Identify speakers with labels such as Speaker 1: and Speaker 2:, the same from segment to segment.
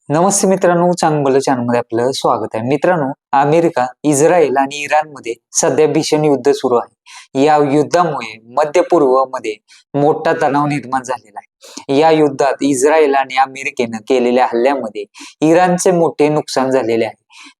Speaker 1: नमस्ते मित्रांनो, चांगलं चॅनलमध्ये आपलं स्वागत आहे. मित्रांनो, अमेरिका, इस्रायल आणि इराणमध्ये सध्या भीषण युद्ध सुरू आहे. या युद्धामुळे मध्य पूर्वमध्ये मोठा तणाव निर्माण झालेला आहे. या युद्धात इस्रायल आणि अमेरिकेनं केलेल्या हल्ल्यामध्ये इराणचे मोठे नुकसान झालेले आहे.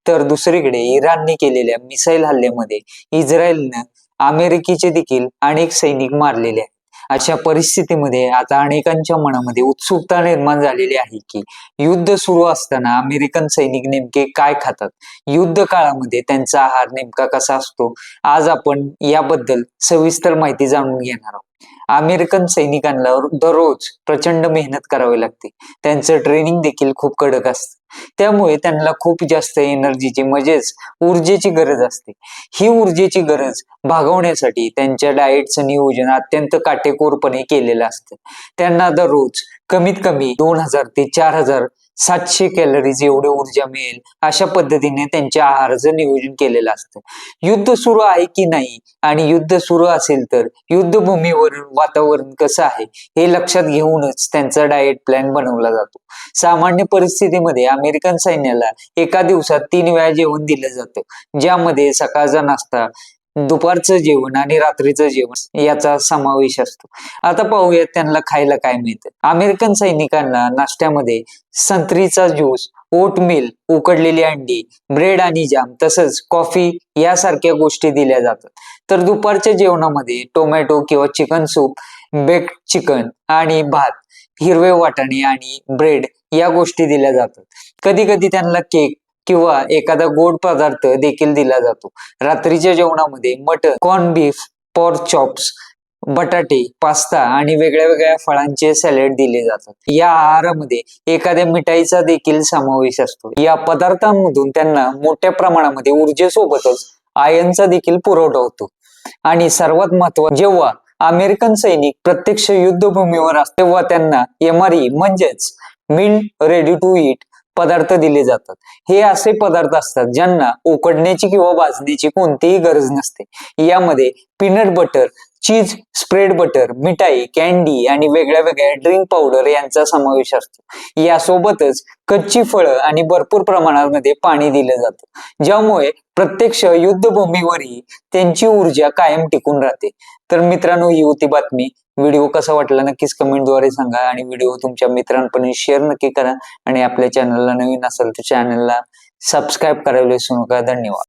Speaker 1: तर दुसरीकडे इराणने केलेल्या मिसाईल हल्ल्यामध्ये इस्रायलनं अमेरिकेचे देखील अनेक सैनिक मारलेले आहेत. अशा परिस्थितीमध्ये आता अनेकांच्या मनामध्ये उत्सुकता निर्माण झालेली आहे की युद्ध सुरू असताना अमेरिकन सैनिक नेमके काय खातात, युद्ध काळामध्ये त्यांचा आहार नेमका कसा असतो. आज आपण याबद्दल सविस्तर माहिती जाणून घेणार आहोत. अमेरिकन सैनिकांना दररोज प्रचंड मेहनत करावी लागते. त्यांचं ट्रेनिंग देखील खूप कडक असतं. त्यामुळे त्यांना खूप जास्त एनर्जीची म्हणजेच ऊर्जेची गरज असते. ही ऊर्जेची गरज भागवण्यासाठी त्यांच्या डाएटचं नियोजन अत्यंत काटेकोरपणे केलेलं असतं. त्यांना दररोज कमीत कमी 2000 ते 4700 कॅलरीज एवढी ऊर्जा मिळेल अशा पद्धतीने त्यांच्या आहाराचं नियोजन केलेलं असतं. युद्ध सुरू आहे की नाही आणि युद्ध सुरू असेल तर युद्धभूमीवर वातावरण कसं आहे हे लक्षात घेऊनच त्यांचा डाएट प्लॅन बनवला जातो. सामान्य परिस्थितीमध्ये अमेरिकन सैन्याला एका दिवसात 3 वेळा जेवण दिलं जातं, ज्यामध्ये सकाळचा नाश्ता, दुपारचं जेवण आणि रात्रीचं जेवण याचा समावेश असतो. आता पाहूयात त्यांना खायला काय मिळतं. अमेरिकन सैनिकांना नाश्त्यामध्ये संत्रीचा ज्यूस, ओटमील, उकडलेली अंडी, ब्रेड आणि जाम तसंच कॉफी यासारख्या गोष्टी दिल्या जातात. तर दुपारच्या जेवणामध्ये टोमॅटो किंवा चिकन सूप, बेक्ड चिकन आणि भात, हिरवे वाटाणे आणि ब्रेड या गोष्टी दिल्या जातात. कधी कधी त्यांना केक किंवा एखादा गोड पदार्थ देखील दिला जातो. रात्रीच्या जेवणामध्ये mutton, corn beef, pork chops, बटाटे, पास्ता आणि वेगळ्या वेगळ्या फळांचे सॅलड दिले जातात. या आहारामध्ये एखाद्या मिठाईचा देखील समावेश असतो. या पदार्थांमधून त्यांना मोठ्या प्रमाणामध्ये ऊर्जेसोबतच आयर्नचा देखील पुरवठा होतो. आणि सर्वात महत्त्वाचं, जेव्हा अमेरिकन सैनिक प्रत्यक्ष युद्धभूमीवर असतात तेव्हा त्यांना MRE म्हणजेच मील रेडी टू ईट पदार्थ दिले जातात. हे असे पदार्थ असतात ज्यांना उकडण्याची किंवा भाजण्याची कोणतीही गरज नसते. यामध्ये पीनट बटर, चीज, स्प्रेड बटर, मिठाई, कॅन्डी आणि वेगळ्या वेगळ्या ड्रिंक पावडर यांचा समावेश असतो. यासोबतच कच्ची फळं आणि भरपूर प्रमाणामध्ये पाणी दिलं जातं, ज्यामुळे प्रत्यक्ष युद्धभूमीवरही त्यांची ऊर्जा कायम टिकून राहते. तर मित्रांनो, ही होती बातमी. व्हिडिओ कसा वाटला नक्कीच कमेंटद्वारे सांगा आणि व्हिडिओ तुमच्या मित्रांपर्यंत शेअर नक्की करा. आणि आपल्या चॅनलला नवीन असेल तर चॅनलला सबस्क्राईब करायला विसरू नका. धन्यवाद.